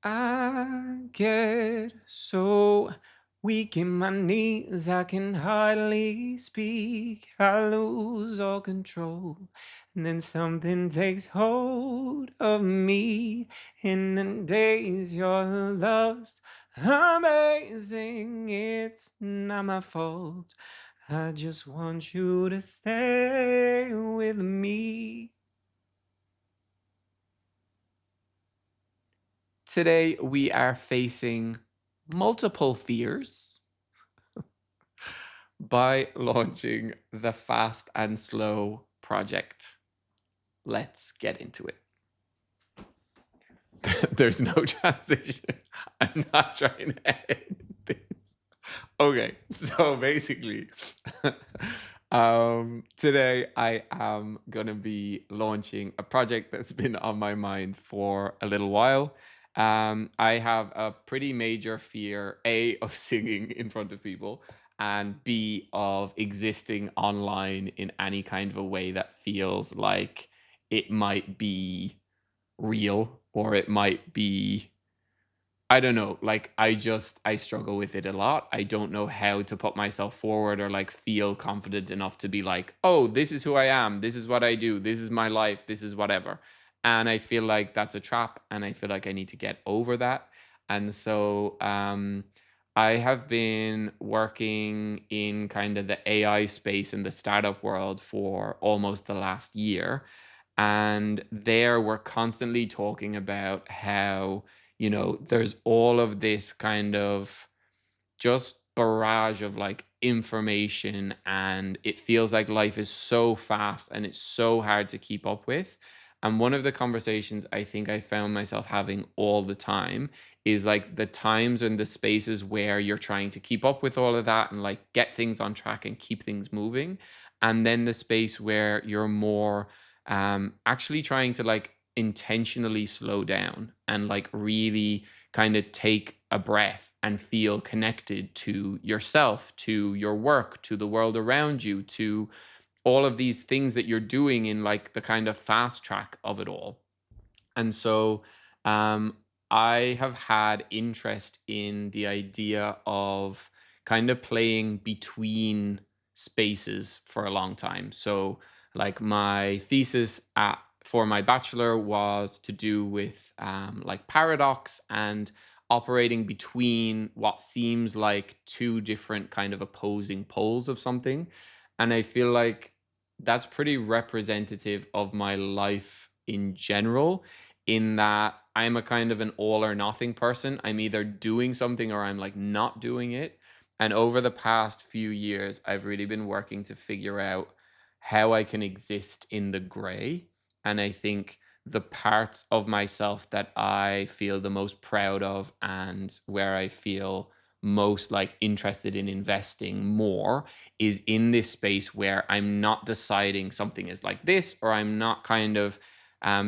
I get so weak in my knees, I can hardly speak. I lose all control, and then something takes hold of me. In the days your love's amazing, it's not my fault. I just want you to stay with me. Today, we are facing multiple fears by launching the Fast and Slow project. Let's get into it. There's no transition. I'm not trying to edit this. Okay, so basically, today I am gonna be launching a project that's been on my mind for a little while. I have a pretty major fear, A, of singing in front of people, and B, of existing online in any kind of a way that feels like it might be real or it might be, I don't know, like I struggle with it a lot. I don't know how to put myself forward or like feel confident enough to be like, "Oh, this is who I am. This is what I do. This is my life. This is whatever." And I feel like that's a trap and I feel like I need to get over that. And so I have been working in kind of the AI space in the startup world for almost the last year. And there we're constantly talking about how, there's all of this kind of just barrage of like information, and it feels like life is so fast and it's so hard to keep up with. And one of the conversations I think I found myself having all the time is like the times and the spaces where you're trying to keep up with all of that and like get things on track and keep things moving, and then the space where you're more actually trying to like intentionally slow down and like really kind of take a breath and feel connected to yourself, to your work, to the world around you, to all of these things that you're doing in like the kind of fast track of it all. And so um, I have had interest in the idea of kind of playing between spaces for a long time. So, like my thesis for my bachelor was to do with like paradox and operating between what seems like two different kind of opposing poles of something. And I feel like that's pretty representative of my life in general, in that I'm a kind of an all or nothing person. I'm either doing something or I'm like not doing it. And over the past few years, I've really been working to figure out how I can exist in the gray. And I think the parts of myself that I feel the most proud of and where I feel most like interested in investing more is in this space where I'm not deciding something is like this, or I'm not kind of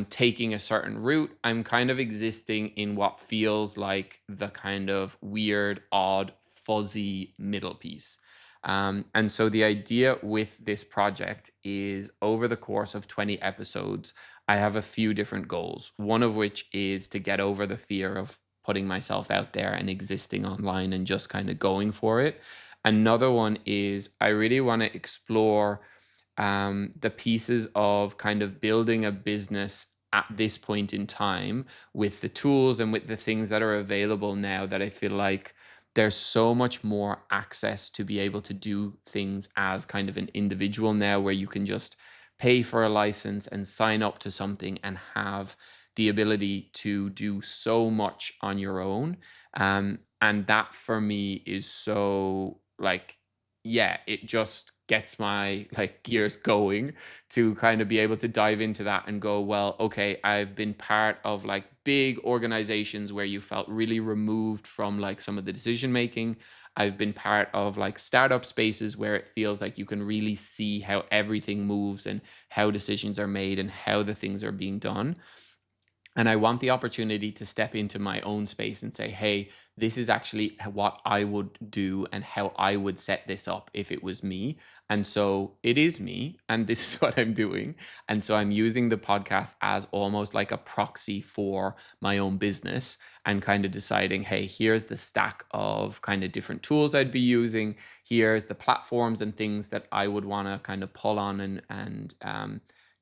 taking a certain route. I'm kind of existing in what feels like the kind of weird, odd, fuzzy middle piece. And so the idea with this project is over the course of 20 episodes, I have a few different goals. One of which is to get over the fear of putting myself out there and existing online and just kind of going for it. Another one is I really want to explore the pieces of kind of building a business at this point in time with the tools and with the things that are available now, that I feel like there's so much more access to be able to do things as kind of an individual now, where you can just pay for a license and sign up to something and have the ability to do so much on your own. And that for me is so like, yeah, it just gets my like gears going to kind of be able to dive into that and go, well, okay, I've been part of like big organizations where you felt really removed from like some of the decision making. I've been part of like startup spaces where it feels like you can really see how everything moves and how decisions are made and how the things are being done. And I want the opportunity to step into my own space and say, hey, this is actually what I would do and how I would set this up if it was me. And so it is me, and this is what I'm doing. And so I'm using the podcast as almost like a proxy for my own business, and kind of deciding, hey, here's the stack of kind of different tools I'd be using. Here's the platforms and things that I would want to kind of pull on,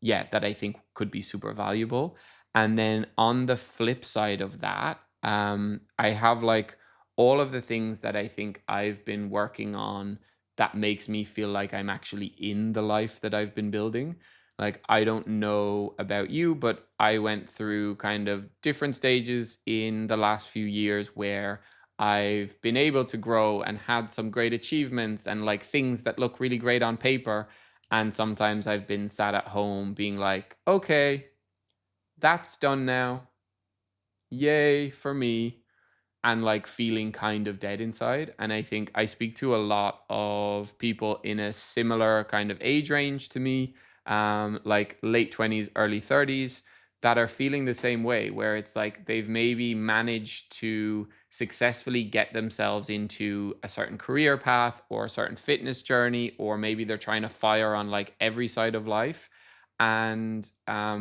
yeah, that I think could be super valuable. And then on the flip side of that, I have like all of the things that I think I've been working on that makes me feel like I'm actually in the life that I've been building. Like, I don't know about you, but I went through kind of different stages in the last few years where I've been able to grow and had some great achievements and like things that look really great on paper. And sometimes I've been sat at home being like, okay, that's done now. Yay for me. And like feeling kind of dead inside. And I think I speak to a lot of people in a similar kind of age range to me, like late 20s, early 30s, that are feeling the same way, where it's like they've maybe managed to successfully get themselves into a certain career path or a certain fitness journey, or maybe they're trying to fire on like every side of life. And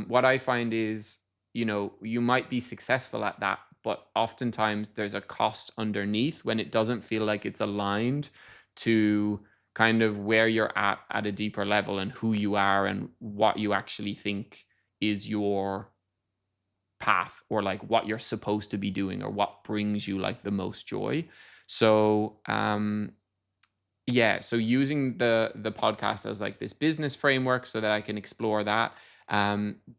what I find is, you might be successful at that, but oftentimes there's a cost underneath when it doesn't feel like it's aligned to kind of where you're at a deeper level, and who you are and what you actually think is your path, or like what you're supposed to be doing, or what brings you like the most joy. So yeah, so using the podcast as like this business framework so that I can explore that,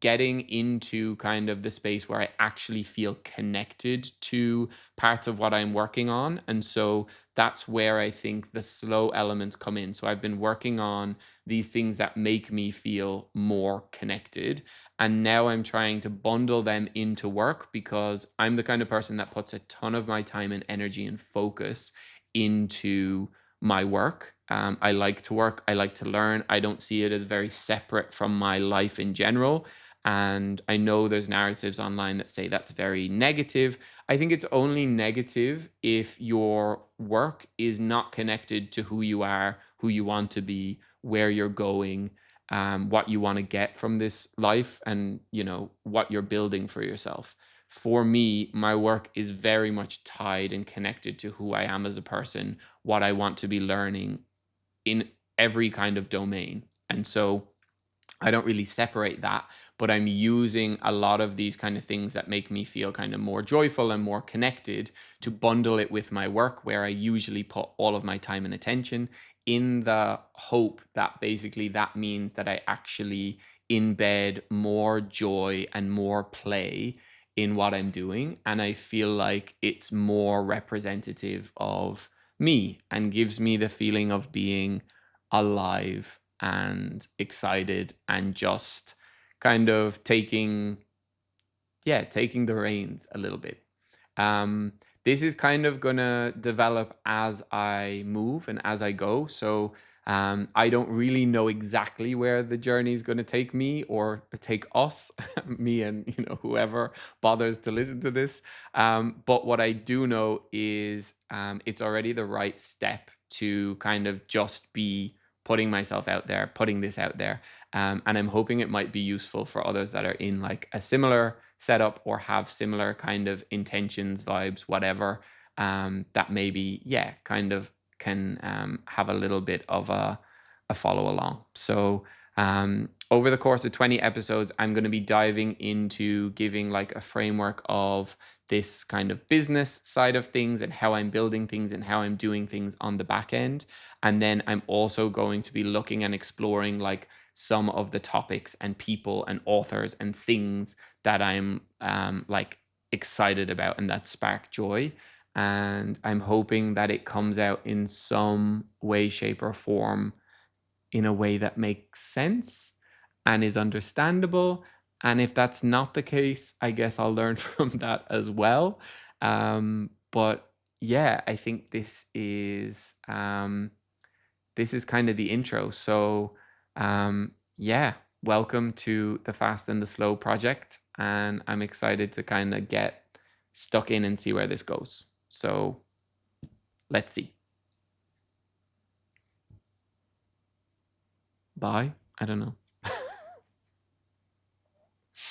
getting into kind of the space where I actually feel connected to parts of what I'm working on. And so that's where I think the slow elements come in. So I've been working on these things that make me feel more connected, and now I'm trying to bundle them into work, because I'm the kind of person that puts a ton of my time and energy and focus into my work. I like to work, I like to learn. I don't see it as very separate from my life in general. And I know there's narratives online that say that's very negative. I think it's only negative if your work is not connected to who you are, who you want to be, where you're going, what you want to get from this life, and what you're building for yourself. For me, my work is very much tied and connected to who I am as a person, what I want to be learning in every kind of domain. And so I don't really separate that, but I'm using a lot of these kind of things that make me feel kind of more joyful and more connected to bundle it with my work, where I usually put all of my time and attention, in the hope that basically that means that I actually embed more joy and more play in what I'm doing. And I feel like it's more representative of me and gives me the feeling of being alive and excited, and just kind of taking the reins a little bit. Um, this is kind of gonna develop as I move and as I go. So I don't really know exactly where the journey is going to take me or take us, me and whoever bothers to listen to this. But what I do know is it's already the right step to kind of just be putting myself out there, putting this out there. And I'm hoping it might be useful for others that are in like a similar setup or have similar kind of intentions, vibes, whatever, that maybe, yeah, kind of can have a little bit of a follow along. So over the course of 20 episodes, I'm going to be diving into giving like a framework of this kind of business side of things, and how I'm building things and how I'm doing things on the back end. And then I'm also going to be looking and exploring like some of the topics and people and authors and things that I'm like excited about and that spark joy. And I'm hoping that it comes out in some way, shape, or form in a way that makes sense and is understandable. And if that's not the case, I guess I'll learn from that as well. But yeah, I think this is kind of the intro. So yeah, welcome to the Fast and the Slow project. and I'm excited to kind of get stuck in and see where this goes. So let's see. Bye. I don't know.